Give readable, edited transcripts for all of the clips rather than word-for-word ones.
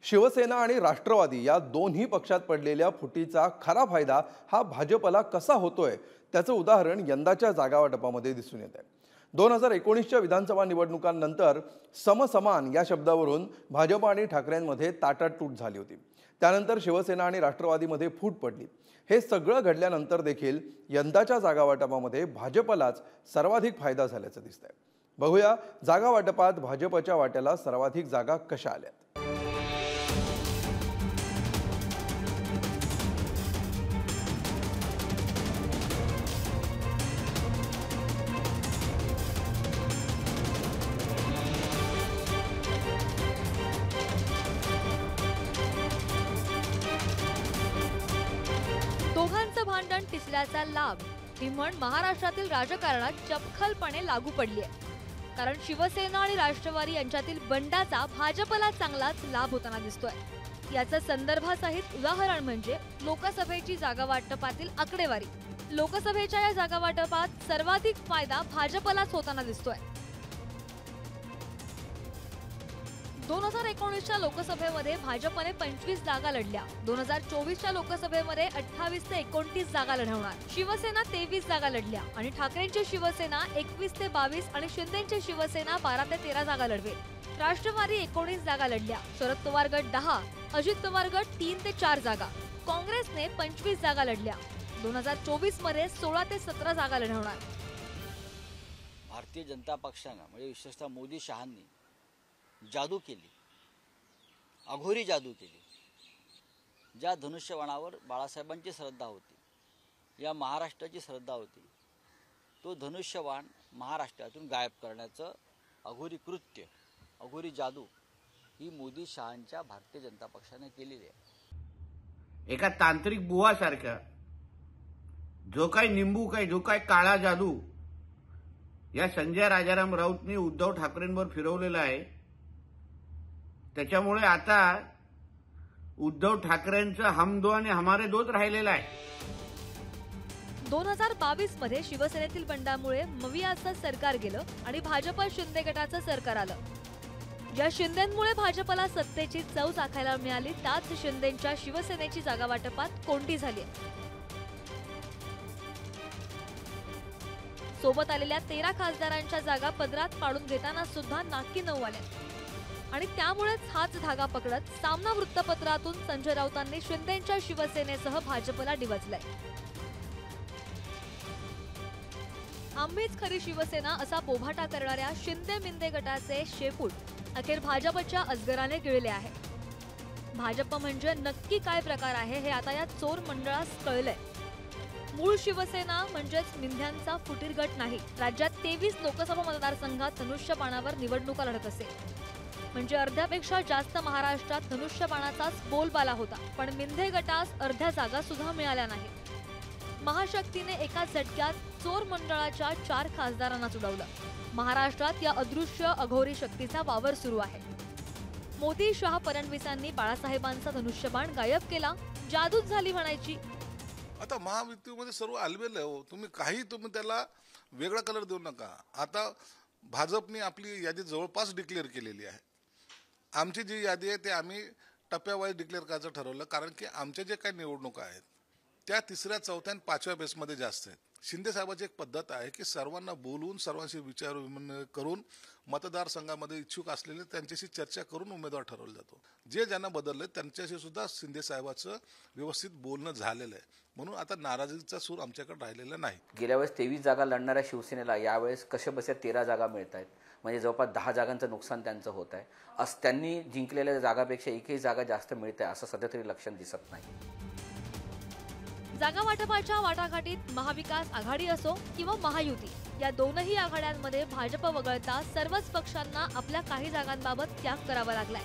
शिवसेना आणि राष्ट्रवादी या दोन्ही पक्षात पडलेल्या फुटीचा खरा फायदा हा भाजपला कसा होतोय त्याचं उदाहरण यंदाच्या जागावाटपामध्ये दिसून येत आहे। 2019च्या विधानसभा निवडणुकांनंतर समसमान या शब्दावरून भाजप आणि ठाकरेंमध्ये ताटातूट झाली होती। त्यानंतर शिवसेना आणि राष्ट्रवादीमध्ये फूट पडली। हे सगळं घडल्यानंतर देखील यंदाच्या जागावाटपामध्ये भाजपलाच सर्वाधिक फायदा झाल्याचं दिसतंय। बघूया जागावाटपात भाजपच्या वाट्याला सर्वाधिक जागा कशा आल्यात। दोघांचं भांडण टिसल्याचा लाभ ही म्हण महाराष्ट्रातील राजकारणात चपखलपणे लागू पडली आहे। कारण शिवसेना आणि राष्ट्रवादी यांच्यातील बंडाचा भाजपला चांगलाच लाभ होताना दिसतोय। याचं संदर्भासहित उदाहरण म्हणजे लोकसभेची जागा वाटपातील आकडेवारी। लोकसभेच्या या जागा वाटपात सर्वाधिक फायदा भाजपलाच होताना दिसतोय। 2019च्या लोकसभेमध्ये भाजपने 25 जागा लढल्या। 2024च्या लोकसभेमध्ये 28 ते 29 जागा लढवणार। शिवसेना 23 जागा लढल्या आणि ठाकरेंची शिवसेना 21 ते 22 आणि शिंदेची शिवसेना 12 ते 13 जागा लढवेल। राष्ट्रवादी 19 जागा लढल्या। शरद पवार गट 10, अजित पवार गट 3 ते 4 जागा। काँग्रेसने 25 जागा लढल्या। 2024 मध्ये 16 ते 17 जागा लढवणार। भारतीय जनता पक्षाने म्हणजे विशेषतः मोदी शहांनी जादू केली, अघोरी जादू केली। ज्या धनुष्यबाणावर बाळासाहेबांची श्रद्धा होती, या महाराष्ट्राची श्रद्धा होती, तो धनुष्यबाण महाराष्ट्रातून गायब करण्याचं अघोरी कृत्य, अघोरी जादू ही मोदी शहांच्या भारतीय जनता पक्षाने केलेली आहे। एका तांत्रिक बुवासारखा जो काही निंबू काय जो काही काळा जादू या संजय राजाराम राऊतनी उद्धव ठाकरेंवर फिरवलेला आहे, त्याच्यामुळे आता उद्धव ठाकरेंचं हम दो आणि हमारे दोच राहिलेला आहे। 2022 मध्ये शिवसेनेतील बंडामुळे मवियाचं सरकार गेलं आणि भाजप शिंदे गटाचं सरकार आलं। ज्या शिंदेंमुळे भाजपला सत्तेची चव चाखायला मिळाली, त्याच शिंदेच्या शिवसेनेची जागा वाटपात कोंडी झाली। सोबत आलेल्या 13 खासदारांच्या जागा पदरात पाडून घेताना सुद्धा नाकी नऊ आल्या आणि त्यामुळेच हाच धागा पकडत सामना वृत्तपत्रातून संजय राऊतांनी शिंदेच्या शिवसेनेसह भाजपला डिवचलंय। आम्हीच खरी शिवसेना असा बोभाटा करणाऱ्या शिंदे मिंदे गटाचे शेपूट अखेर भाजपच्या अजगराने गिळले आहे। भाजप म्हणजे नक्की काय प्रकार आहे हे आता या चोर मंडळास कळलंय। मूळ शिवसेना म्हणजेच मिंध्यांचा फुटीर गट नाही। राज्यात 23 लोकसभा मतदारसंघात धनुष्यबाणावर निवडणुका लढत असे, म्हणजे अर्ध्यापेक्षा जास्त महाराष्ट्रात धनुष्यबाणाचाच बोलबाला होता। पण मिंधे गटास अर्ध्या जागा सुद्धा मिळाल्या नाहीत। महाशक्तीने एका झटक्यात चोर मंडळाच्या 4 खासदारांना उडवलं। महाराष्ट्रात या अदृश्य अघोरी शक्तीचा वावर सुरू आहे। मोदी शहा फडणवीसांनी बाळासाहेबांचा धनुष्यबाण गायब केला, जादूच झाली म्हणायची। आता महायुतीमध्ये सर्व आलबेल आहे हो, तुम्ही त्याला वेगळा कलर देऊ नका। आता भाजपने आपली यादी जवळपास डिक्लेअर केलेली आहे। आमची जी यादी आहे ते आम्ही टप्प्यावाईज डिक्लेअर करायचं ठरवलं, कारण की आमच्या जे काही निवडणुका आहेत त्या 3ऱ्या, 4थ्या आणि 5व्या बेसमध्ये जास्त आहेत। शिंदे साहेबांची एक पद्धत आहे की सर्वांना बोलून, सर्वांशी विचार करून मतदारसंघामध्ये इच्छुक असलेले त्यांच्याशी चर्चा करून उमेदवार ठरवला जातो। जे ज्यांना बदलले त्यांच्याशी सुद्धा शिंदे साहेबांचं व्यवस्थित बोलणं झालेलं आहे, म्हणून आता नाराजीचा सूर आमच्याकडे राहिलेला नाही। गेल्या वेळेस 23 जागा लढणाऱ्या शिवसेनेला यावेळेस कशा बस्या 13 जागा मिळत आहेत, म्हणजे जवळपास 10 जागांचं नुकसान त्यांचं होत आहे। असं त्यांनी जिंकलेल्या जागापेक्षा एकही जागा जास्त मिळते असं सध्या तरी लक्षण दिसत नाही। जागा वाटपाच्या वाटाघाटीत महाविकास आघाडी असो किंवा महायुती, या दोनही आघाड्यांमध्ये भाजप वगळता सर्वच पक्षांना आपल्या काही जागांबाबत त्याग करावा लागलाय।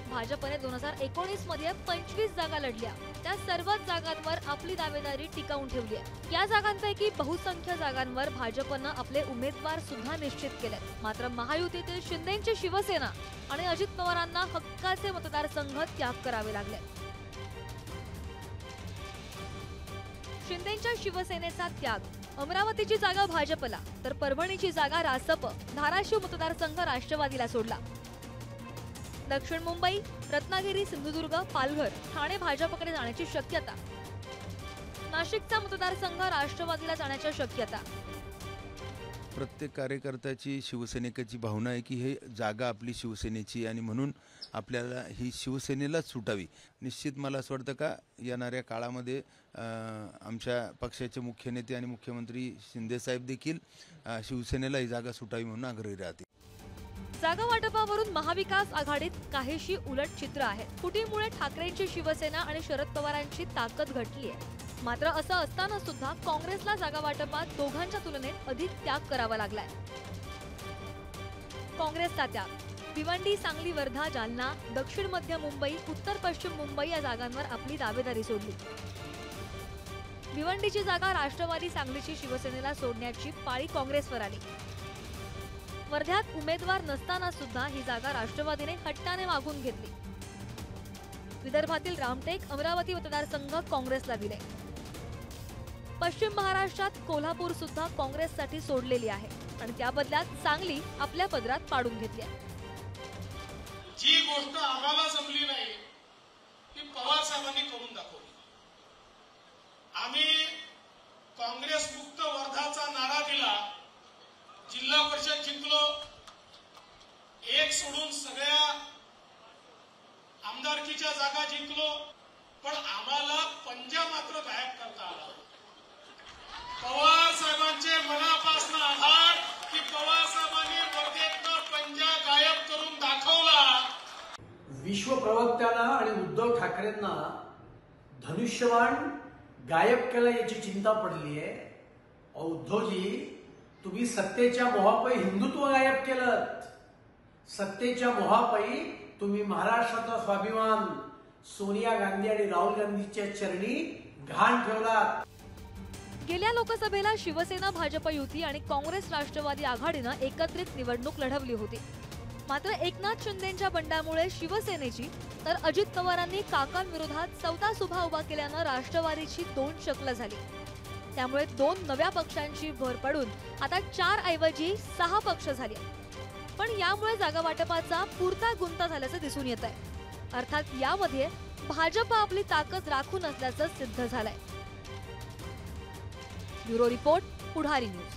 भाजपने 2019 मध्ये 25 जागा लढल्या, त्या सर्वच जागांवर आपली दावेदारी टिकवून ठेवली आहे। या जागांपैकी बहुसंख्य जागांवर भाजपनं आपले उमेदवार सुद्धा निश्चित केले। मात्र महायुतीतील शिंदेची शिवसेना आणि अजित पवारांना हक्काचे मतदारसंघ त्याग करावे लागले। शिंदेच्या शिवसेनेचा त्याग, अमरावतीची जागा भाजपला तर परभणीची जागा रासप, धाराशिव मतदारसंघ राष्ट्रवादीला सोडला। दक्षिण मुंबई, रत्नागिरी, सिंधुदुर्ग, पालघर, ठाणे भाजपकडे जाण्याची शक्यता. नाशिकचा मतदारसंघ राष्ट्रवादीला जाण्याच्या शक्यता. प्रत्येक कार्यकर्त्याची शिवसैनिकाची भावना आहे की हे जागा आपली शिवसेनेची आणि म्हणून आपल्याला ही शिवसेनेलाच सुटावी. निश्चित मला असं वाटतं का येणाऱ्या काळामध्ये आमच्या पक्षाचे मुख्य नेते आणि मुख्यमंत्री शिंदेसाहेब देखील शिवसेनेला ही जागा सुटावी म्हणून आग्रही राहतील. जागा वाटपावरून महाविकास आघाडीत काहीशी उलट चित्र आहे. फुटीमुळे ठाकरेंची शिवसेना आणि शरद पवारांची ताकद घटली आहे. मात्र असं असताना सुद्धा काँग्रेसला जागा वाटपात दोघांच्या तुलनेत अधिक त्याग करावा लागलाय. काँग्रेसचा त्याग भिवंडी, सांगली, वर्धा, जालना, दक्षिण मध्य मुंबई, उत्तर पश्चिम मुंबई या जागांवर आपली दावेदारी सोडली. भिवंडीची जागा राष्ट्रवादी, सांगलीची शिवसेनेला सोडण्याची पाळी काँग्रेसवर आली. वर्ध्यात उमेदवार नसताना सुद्धा ही जागा राष्ट्रवादीने हट्टाने मागून घेतली. विदर्भातील रामटेक, अमरावती मतदारसंघ काँग्रेसला दिले. पश्चिम महाराष्ट्रात कोल्हापूर सुद्धा काँग्रेससाठी सोडलेली आहे आणि त्या बदल्यात सांगली आपल्या पदरात पाडून घेतली आहे. जी गोष्ट आम्हाला जमली नाही ती पवार साहेबांनी करून दाखवली. आम्ही काँग्रेस मुक्त वर्धाचा नारा दिला, जिल्हा परिषद जिंकलो, एक सोडून सगळ्या आमदारकीच्या जागा जिंकलो, पण आम्हाला पंजा मात्र गायब करता आला. पवार साहेबांचे मनापासून आभार की पवार साहेबांनी वर्धेतला पंजा गायब करून दाखवला. विश्व प्रवक्त्यांना आणि उद्धव ठाकरेंना धनुष्यबाण गायब केला याची चिंता पडली आहे. उद्धवजी, तुम्ही सत्तेच्या मोहापायी हिंदुत्व गायब केलं. सत्तेच्या मोहापायी तुम्ही महाराष्ट्राचा स्वाभिमान सोनिया गांधी आणि राहुल गांधीच्या चरणी घाण ठेवला. गेल्या लोकसभेला शिवसेना भाजप युती आणि काँग्रेस राष्ट्रवादी आघाडीनं एकत्रित निवडणूक लढवली होती. मात्र एकनाथ शिंदेंच्या बंडामुळे शिवसेनेची तर अजित पवारांनी काकांविरोधात चौथा सुभा उभा केल्यानं राष्ट्रवादीची 2 शकलं झाली. त्यामुळे 2 नव्या पक्षांची भर पडून आता 4 ऐवजी 6 पक्ष झाले. पण यामुळे जागा वाटपाचा पुरता गुंता झाल्याचं दिसून येत आहे. अर्थात यामध्ये भाजप आपली ताकद राखून असल्याचं सिद्ध झालंय. ब्युरो रिपोर्ट, पुढारी न्यूज.